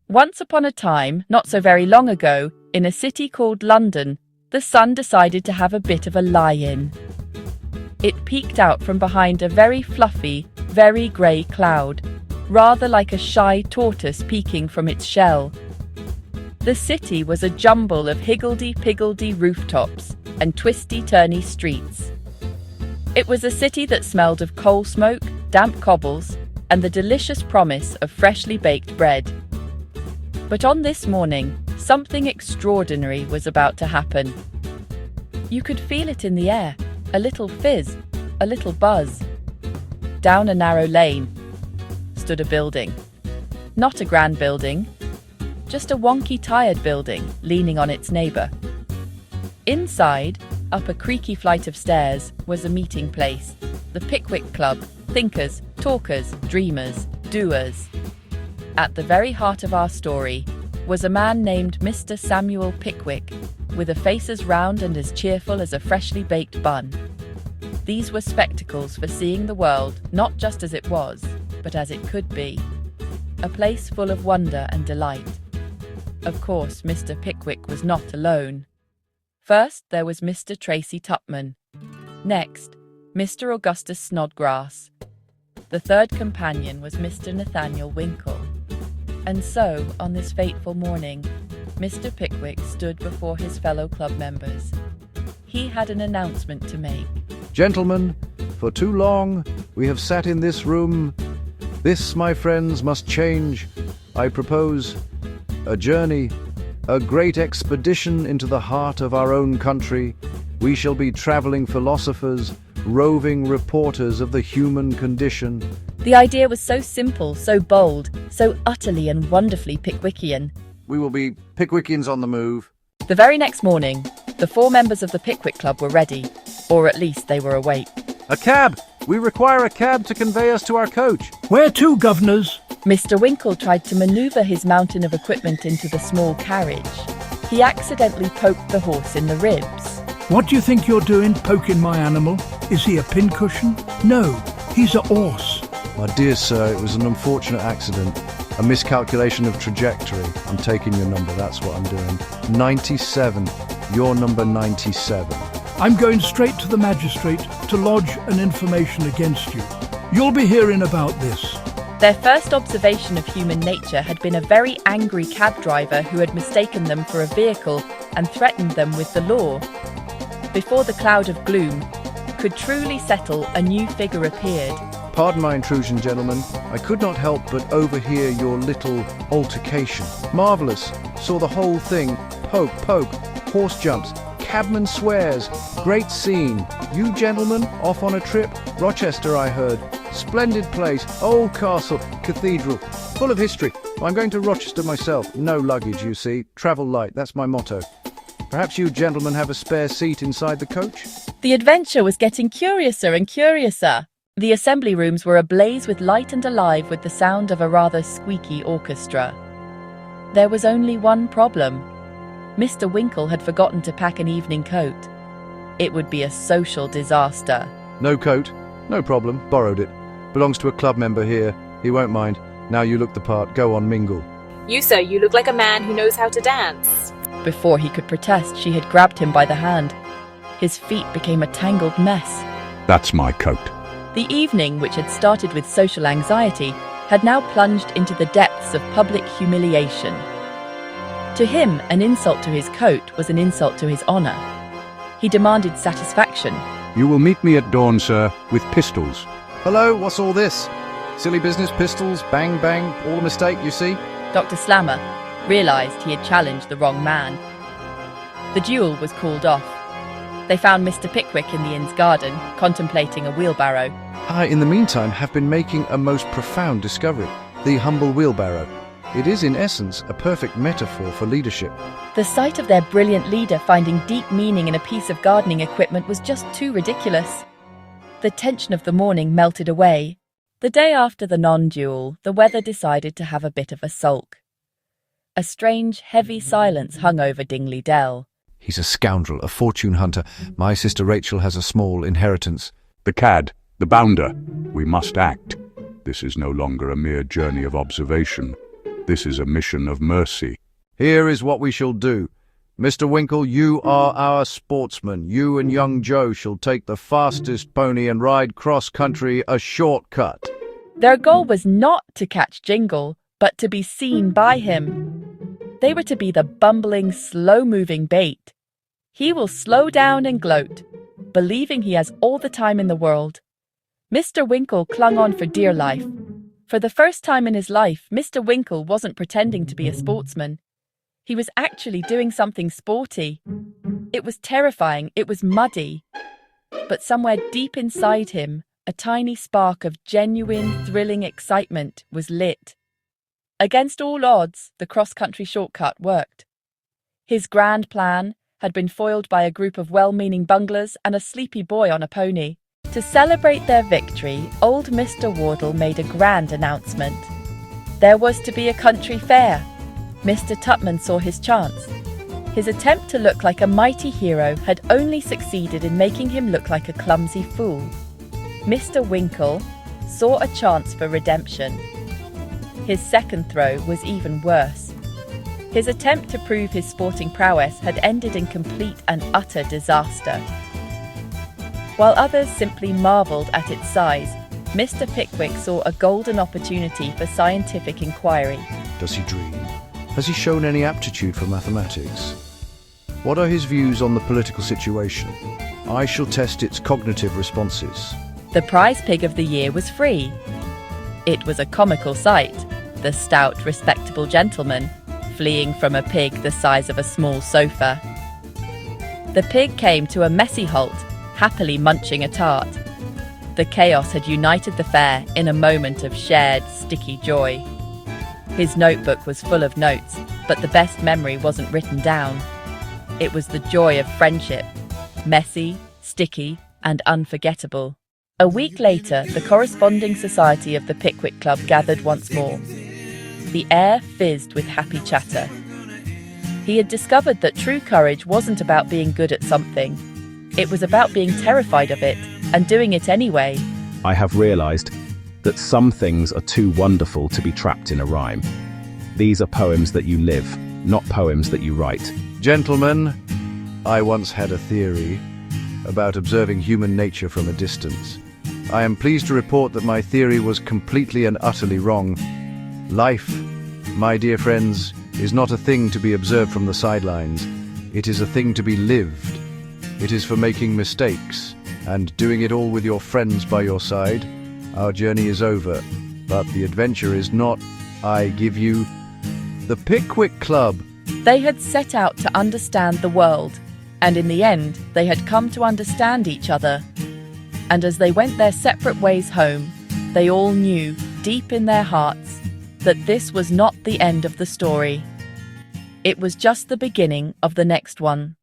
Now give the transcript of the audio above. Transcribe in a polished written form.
Once upon a time, not so very long ago, in a city called London, the sun decided to have a bit of a lie-in. It peeked out from behind a very fluffy, very grey cloud, rather like a shy tortoise peeking from its shell. The city was a jumble of higgledy-piggledy rooftops and twisty-turny streets. It was a city that smelled of coal smoke, damp cobbles, and the delicious promise of freshly baked bread. But on this morning, something extraordinary was about to happen. You could feel it in the air, a little fizz, a little buzz. Down a narrow lane stood a building. Not a grand building, just a wonky, tired building leaning on its neighbour. Inside, up a creaky flight of stairs, was a meeting place, the Pickwick Club, thinkers, talkers, dreamers, doers. At the very heart of our story was a man named Mr. Samuel Pickwick, with a face as round and as cheerful as a freshly baked bun. These were spectacles for seeing the world not just as it was, but as it could be. A place full of wonder and delight. Of course, Mr. Pickwick was not alone. First, there was Mr. Tracy Tupman. Next, Mr. Augustus Snodgrass. The third companion was Mr. Nathaniel Winkle. And so, on this fateful morning, Mr. Pickwick stood before his fellow club members. He had an announcement to make. Gentlemen, for too long we have sat in this room. This, my friends, must change. I propose a journey, a great expedition into the heart of our own country. We shall be traveling philosophers, roving reporters of the human condition. The idea was so simple, so bold, so utterly and wonderfully Pickwickian. We will be Pickwickians on the move. The very next morning, the 4 members of the Pickwick Club were ready, or at least they were awake. A cab! We require a cab to convey us to our coach. Where to, governors? Mr. Winkle tried to manoeuvre his mountain of equipment into the small carriage. He accidentally poked the horse in the ribs. What do you think you're doing, poking my animal? Is he a pincushion? No, he's a horse. My dear sir, it was an unfortunate accident. A miscalculation of trajectory. I'm taking your number, that's what I'm doing. 97. Your number 97. I'm going straight to the magistrate to lodge an information against you. You'll be hearing about this. Their first observation of human nature had been a very angry cab driver who had mistaken them for a vehicle and threatened them with the law. Before the cloud of gloom could truly settle, a new figure appeared. Pardon my intrusion, gentlemen. I could not help but overhear your little altercation. Marvellous. Saw the whole thing. Poke, horse jumps, cabman swears. Great scene. You gentlemen, off on a trip? Rochester, I heard. Splendid place. Old castle, cathedral. Full of history. I'm going to Rochester myself. No luggage, you see. Travel light, that's my motto. Perhaps you gentlemen have a spare seat inside the coach? The adventure was getting curiouser and curiouser. The assembly rooms were ablaze with light and alive with the sound of a rather squeaky orchestra. There was only one problem. Mr. Winkle had forgotten to pack an evening coat. It would be a social disaster. No coat? No problem. Borrowed it. Belongs to a club member here. He won't mind. Now you look the part. Go on, mingle. You, sir, you look like a man who knows how to dance. Before he could protest, she had grabbed him by the hand. His feet became a tangled mess. That's my coat. The evening, which had started with social anxiety, had now plunged into the depths of public humiliation. To him, an insult to his coat was an insult to his honour. He demanded satisfaction. You will meet me at dawn, sir, with pistols. Hello, what's all this? Silly business, pistols, bang, bang, all a mistake, you see? Dr. Slammer realised he had challenged the wrong man. The duel was called off. They found Mr. Pickwick in the inn's garden, contemplating a wheelbarrow. I, in the meantime, have been making a most profound discovery. The humble wheelbarrow. It is, in essence, a perfect metaphor for leadership. The sight of their brilliant leader finding deep meaning in a piece of gardening equipment was just too ridiculous. The tension of the morning melted away. The day after the non-duel, the weather decided to have a bit of a sulk. A strange, heavy silence hung over Dingley Dell. He's a scoundrel, a fortune hunter. My sister Rachel has a small inheritance. The cad, the bounder. We must act. This is no longer a mere journey of observation. This is a mission of mercy. Here is what we shall do. Mr. Winkle, you are our sportsman. You and young Joe shall take the fastest pony and ride cross-country a shortcut. Their goal was not to catch Jingle, but to be seen by him. They were to be the bumbling, slow-moving bait. He will slow down and gloat, believing he has all the time in the world. Mr. Winkle clung on for dear life. For the first time in his life, Mr. Winkle wasn't pretending to be a sportsman. He was actually doing something sporty. It was terrifying, it was muddy. But somewhere deep inside him, a tiny spark of genuine, thrilling excitement was lit. Against all odds, the cross-country shortcut worked. His grand plan had been foiled by a group of well-meaning bunglers and a sleepy boy on a pony. To celebrate their victory, old Mr. Wardle made a grand announcement. There was to be a country fair. Mr. Tupman saw his chance. His attempt to look like a mighty hero had only succeeded in making him look like a clumsy fool. Mr. Winkle saw a chance for redemption. His second throw was even worse. His attempt to prove his sporting prowess had ended in complete and utter disaster. While others simply marvelled at its size, Mr. Pickwick saw a golden opportunity for scientific inquiry. Does he dream? Has he shown any aptitude for mathematics? What are his views on the political situation? I shall test its cognitive responses. The prize pig of the year was free. It was a comical sight, the stout, respectable gentleman fleeing from a pig the size of a small sofa. The pig came to a messy halt, happily munching a tart. The chaos had united the fair in a moment of shared, sticky joy. His notebook was full of notes, but the best memory wasn't written down. It was the joy of friendship, messy, sticky, and unforgettable. A week later, the corresponding society of the Pickwick Club gathered once more. The air fizzed with happy chatter. He had discovered that true courage wasn't about being good at something. It was about being terrified of it and doing it anyway. I have realized that some things are too wonderful to be trapped in a rhyme. These are poems that you live, not poems that you write. Gentlemen, I once had a theory about observing human nature from a distance. I am pleased to report that my theory was completely and utterly wrong. Life, my dear friends, is not a thing to be observed from the sidelines. It is a thing to be lived. It is for making mistakes and doing it all with your friends by your side. Our journey is over, but the adventure is not. I give you the Pickwick Club. They had set out to understand the world, and in the end, they had come to understand each other. And as they went their separate ways home, they all knew, deep in their hearts, that this was not the end of the story. It was just the beginning of the next one.